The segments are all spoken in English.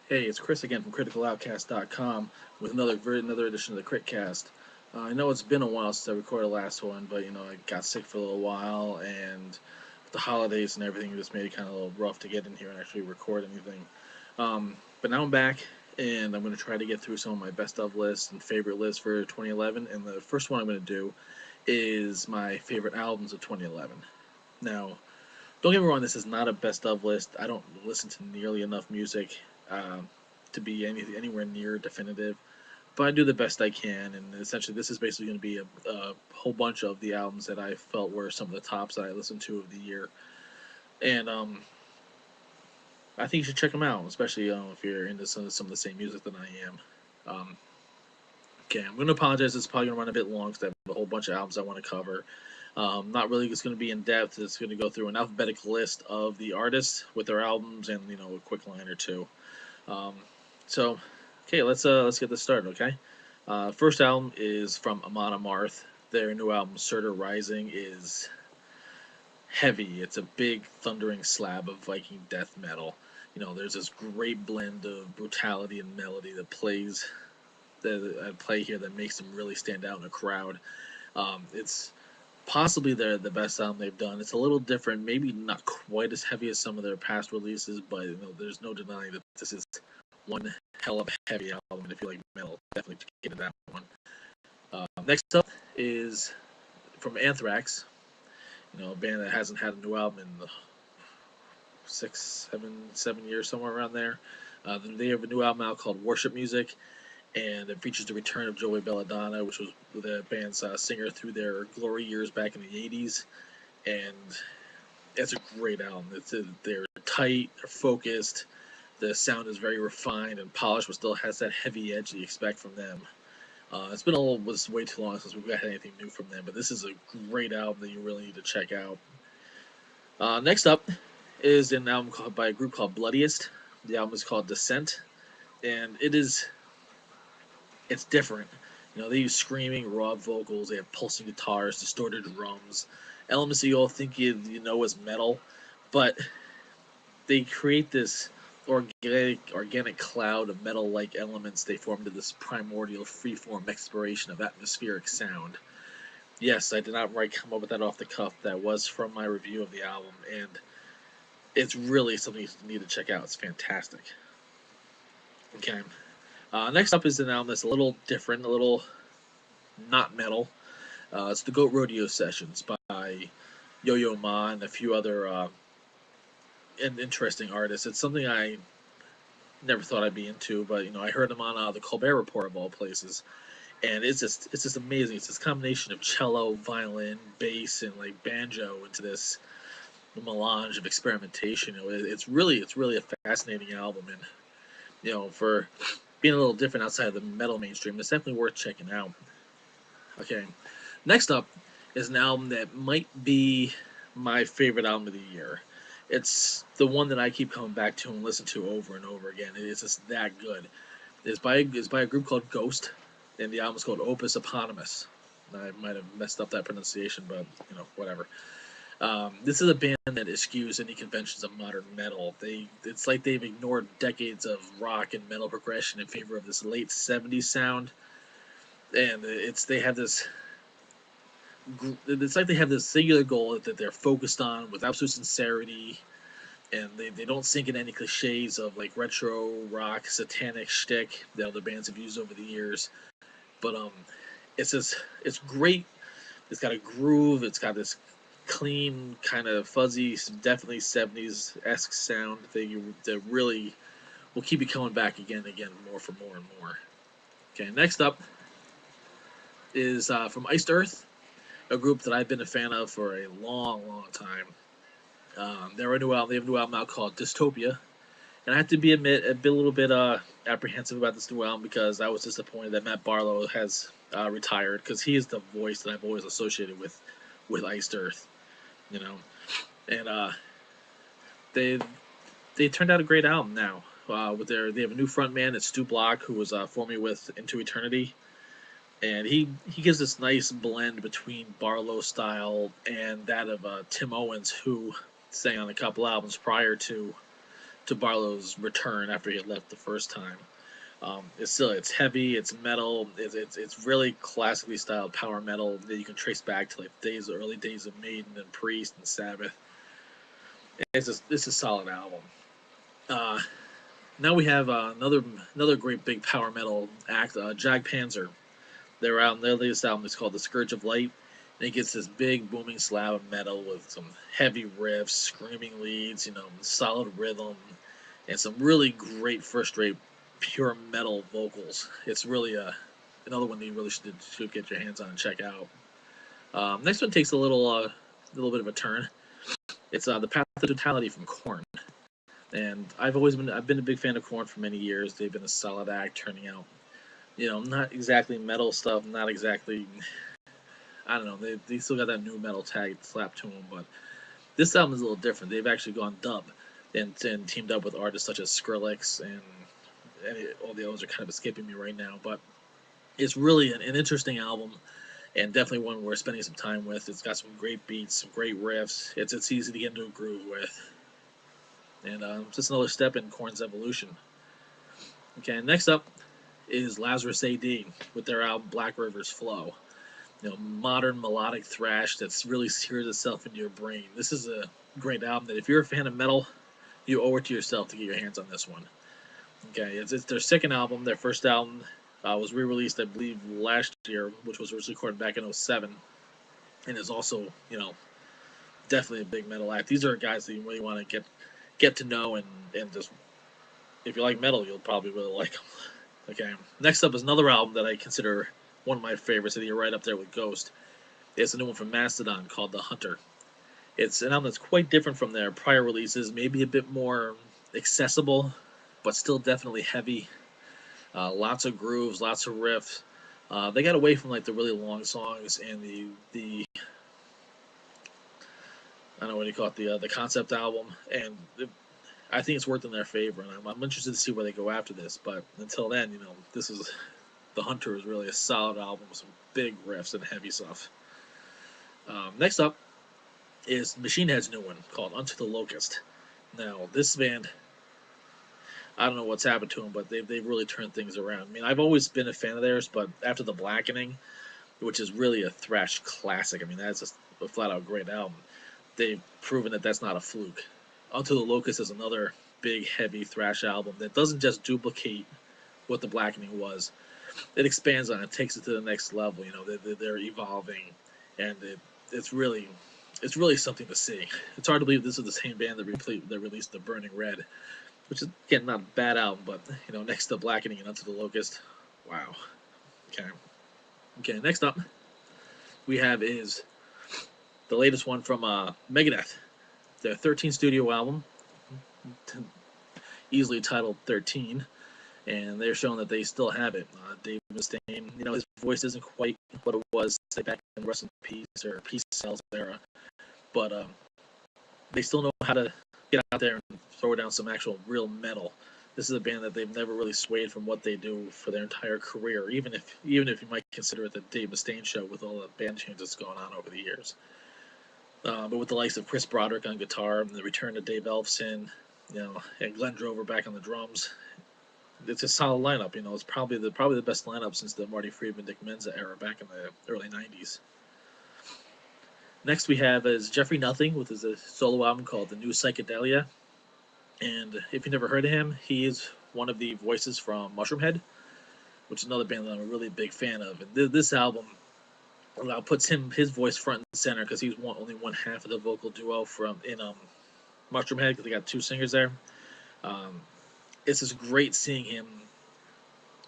Hey, it's Chris again from CriticalOutcast.com with another edition of the CritCast. I know it's been a while since I recorded the last one, but I got sick for a little while, and with the holidays and everything, it just made it kind of a little rough to get in here and actually record anything. But now I'm back, and I'm going to try to get through some of my best of lists and favorite lists for 2011. And the first one I'm going to do is my favorite albums of 2011. Now, don't get me wrong, this is not a best of list. I don't listen to nearly enough music to be anywhere near definitive, but I do the best I can. And essentially, this is basically going to be a whole bunch of the albums that I felt were some of the tops that I listened to of the year. And I think you should check them out, especially if you're into some of the same music that I am. Um, okay, I'm going to apologize. It's probably going to run a bit long because I have a whole bunch of albums I want to cover. Not really just going to be in depth. It's going to go through an alphabetical list of the artists with their albums and a quick line or two. Um, so, okay, let's get this started. Okay, first album is from Amon Amarth. Their new album, Surtur Rising, is heavy. It's a big thundering slab of Viking death metal. There's this great blend of brutality and melody that I play here that makes them really stand out in a crowd. It's possibly the best album they've done. It's a little different, maybe not quite as heavy as some of their past releases, but there's no denying that this is one hell of a heavy album. And if you like metal, definitely get into that one. Next up is from Anthrax, a band that hasn't had a new album in 6, 7 years, somewhere around there. They have a new album out called Worship Music, and it features the return of Joey Belladonna, which was the band's singer through their glory years back in the '80s. And it's a great album. They're tight, they're focused. The sound is very refined and polished, but still has that heavy edge that you expect from them. It's been was way too long since we've got anything new from them, but this is a great album that you really need to check out. Next up is an album by a group called Bloodiest. The album is called Descent, and it's different. They use screaming, raw vocals. They have pulsing guitars, distorted drums, elements that you all think you know as metal, but they create this organic cloud of metal-like elements. They form into this primordial freeform exploration of atmospheric sound. Yes, I did not come up with that off the cuff. That was from my review of the album, and it's really something you need to check out. It's fantastic. Okay. Next up is an album that's a little different, a little not metal. It's the Goat Rodeo Sessions by Yo-Yo Ma and a few other interesting artists. It's something I never thought I'd be into, but I heard them on the Colbert Report of all places, and it's just amazing. It's this combination of cello, violin, bass, and like banjo into this melange of experimentation. It's really a fascinating album, and for being a little different outside of the metal mainstream, it's definitely worth checking out. Okay, next up is an album that might be my favorite album of the year. It's the one that I keep coming back to and listen to over and over again. It's just that good. It's by a group called Ghost, and the album is called Opus Eponymous. I might have messed up that pronunciation, but whatever. This is a band that eschews any conventions of modern metal. It's like they've ignored decades of rock and metal progression in favor of this late '70s sound, and it's like they have this singular goal that they're focused on with absolute sincerity, and they don't sink in any cliches of like retro rock satanic shtick that other bands have used over the years. But it's great. It's got a groove. It's got this clean, kind of fuzzy, definitely '70s esque sound that really will keep you coming back again and again, more for more and more. Okay, next up is from Iced Earth, a group that I've been a fan of for a long, long time. They have a new album out called Dystopia, and I have to admit a little bit apprehensive about this new album because I was disappointed that Matt Barlow has retired, because he is the voice that I've always associated with Iced Earth, you know, and they they turned out a great album now. They have a new frontman, it's Stu Block, who was formerly with Into Eternity, and he gives this nice blend between Barlow style and that of Tim Owens, who sang on a couple albums prior to Barlow's return after he had left the first time. It's heavy, it's metal, it's really classically styled power metal that you can trace back to like early days of Maiden and Priest and Sabbath. It's a solid album. Uh, Now we have another great big power metal act, Jag Panzer. They're out. Their latest album is called The Scourge of Light, and it gets this big booming slab of metal with some heavy riffs, screaming leads, solid rhythm, and some really great first-rate pure metal vocals. It's really another one that you really should get your hands on and check out. Next one takes a little bit of a turn. It's the Path to Totality from Korn. And I've been a big fan of Korn for many years. They've been a solid act, turning out, not exactly metal stuff, not exactly, I don't know, they still got that new metal tag slapped to them, but this album is a little different. They've actually gone dub and teamed up with artists such as Skrillex and all the others are kind of escaping me right now, but it's really an interesting album and definitely one we're spending some time with. It's got some great beats, some great riffs. It's easy to get into a groove with. And just another step in Korn's evolution. Okay, next up is Lazarus AD with their album Black River's Flow. Modern melodic thrash that's really sears itself into your brain. This is a great album that if you're a fan of metal, you owe it to yourself to get your hands on this one. Okay, it's their second album. Their first album was re-released, I believe, last year, which was recorded back in '07, and is also, definitely a big metal act. These are guys that you really want to get to know and just, if you like metal, you'll probably really like them. Okay, next up is another album that I consider one of my favorites, and you're right up there with Ghost. It's a new one from Mastodon called The Hunter. It's an album that's quite different from their prior releases, maybe a bit more accessible, but still definitely heavy. Lots of grooves, lots of riffs. They got away from like the really long songs and the I don't know what you call it, the concept album, and I think it's worked in their favor, and I'm interested to see where they go after this. But until then, this is The Hunter is really a solid album with some big riffs and heavy stuff. Next up is Machine Head's new one called Unto the Locust. Now, this band, I don't know what's happened to them, but they've really turned things around. I mean, I've always been a fan of theirs, but after The Blackening, which is really a thrash classic, I mean, that's just a flat-out great album. They've proven that that's not a fluke. Unto the Locust is another big, heavy thrash album that doesn't just duplicate what The Blackening was. It expands on it, takes it to the next level. They're evolving, and it's really something to see. It's hard to believe this is the same band that released The Burning Red, which is, again, not a bad album, but, next to Blackening and Unto the Locust, wow. Okay, next up we have is the latest one from Megadeth, their 13th studio album, easily titled 13, and they're showing that they still have it. Dave Mustaine, his voice isn't quite what it was, say, back in the Rest in Peace or Peace Cells era, but they still know how to get out there and throw down some actual real metal. This is a band that they've never really swayed from what they do for their entire career, even if you might consider it the Dave Mustaine show with all the band changes going on over the years. But with the likes of Chris Broderick on guitar, and the return of Dave Ellefson, and Glenn Drover back on the drums, it's a solid lineup. It's probably the best lineup since the Marty Friedman, Nick Menza era back in the early '90s. Next we have is Jeffrey Nothing with his solo album called The New Psychedelia. And if you never heard of him, he is one of the voices from Mushroomhead, which is another band that I'm a really big fan of. And this album puts his voice front and center because he's only one half of the vocal duo in Mushroomhead, because they got two singers there. It's just great seeing him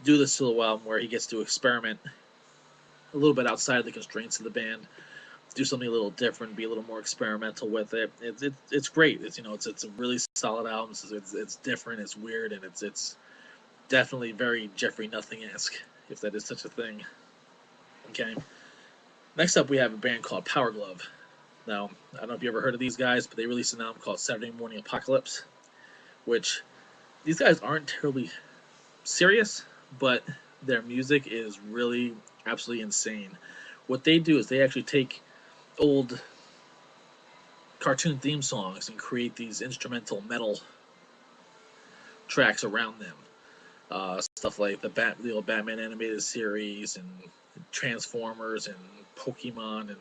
do this solo album where he gets to experiment a little bit outside of the constraints of the band, do something a little different, be a little more experimental with it. It's great. It's a really solid album. It's different, it's weird, and it's definitely very Jeffrey Nothing-esque, if that is such a thing. Okay. Next up, we have a band called Power Glove. Now, I don't know if you ever heard of these guys, but they released an album called Saturday Morning Apocalypse, which these guys aren't terribly serious, but their music is really absolutely insane. What they do is they actually take old cartoon theme songs and create these instrumental metal tracks around them. Stuff like the old Batman animated series and Transformers and Pokemon, and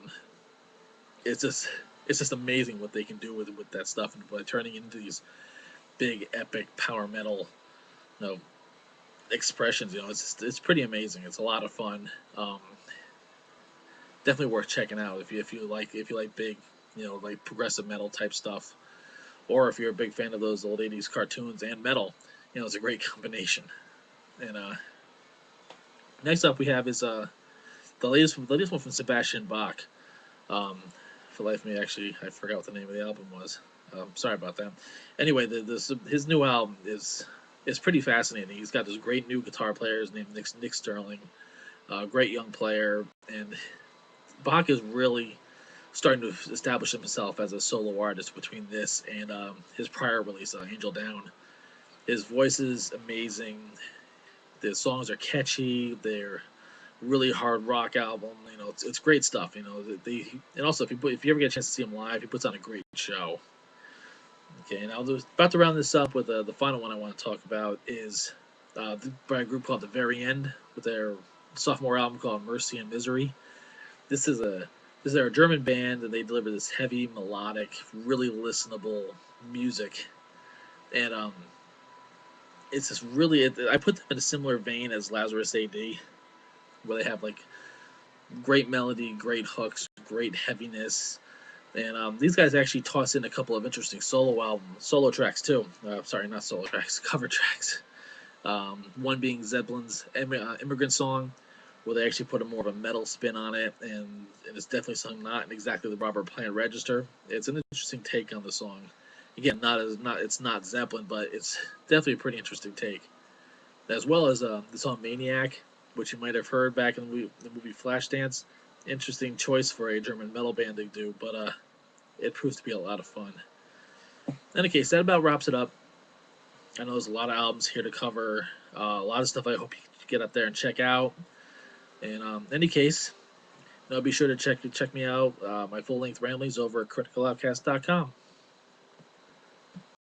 it's just it's just amazing what they can do with that stuff and by turning into these big epic power metal, you know, expressions. It's pretty amazing. It's a lot of fun. Definitely worth checking out if you like big, like progressive metal type stuff, or if you're a big fan of those old '80s cartoons and metal. It's a great combination. And next up we have is the latest one from Sebastian Bach. Um, for life of me, actually, I forgot what the name of the album was. Sorry about that. Anyway, his new album is pretty fascinating. He's got this great new guitar player named Nick Sterling, great young player, and Bach is really starting to establish himself as a solo artist between this and his prior release, Angel Down. His voice is amazing. The songs are catchy. They're really hard rock album. It's great stuff. And also if you ever get a chance to see him live, he puts on a great show. Okay, and about to round this up with the final one I want to talk about is by a group called The Very End with their sophomore album called Mercy and Misery. This is a this is a German band, and they deliver this heavy, melodic, really listenable music, and it's just really. I put them in a similar vein as Lazarus AD, where they have like great melody, great hooks, great heaviness, and these guys actually toss in a couple of interesting solo tracks too. Sorry, not solo tracks, cover tracks. One being Zeppelin's "Immigrant Song," where they actually put a more of a metal spin on it, and it's definitely sung not in exactly the Robert Plant register. It's an interesting take on the song. Again, it's not Zeppelin, but it's definitely a pretty interesting take. As well as the song "Maniac," which you might have heard back in the movie Flashdance. Interesting choice for a German metal band to do, but it proves to be a lot of fun. In any case, that about wraps it up. I know there's a lot of albums here to cover, a lot of stuff I hope you get up there and check out. And in any case, be sure to check me out, my full length ramblings over at criticaloutcast.com.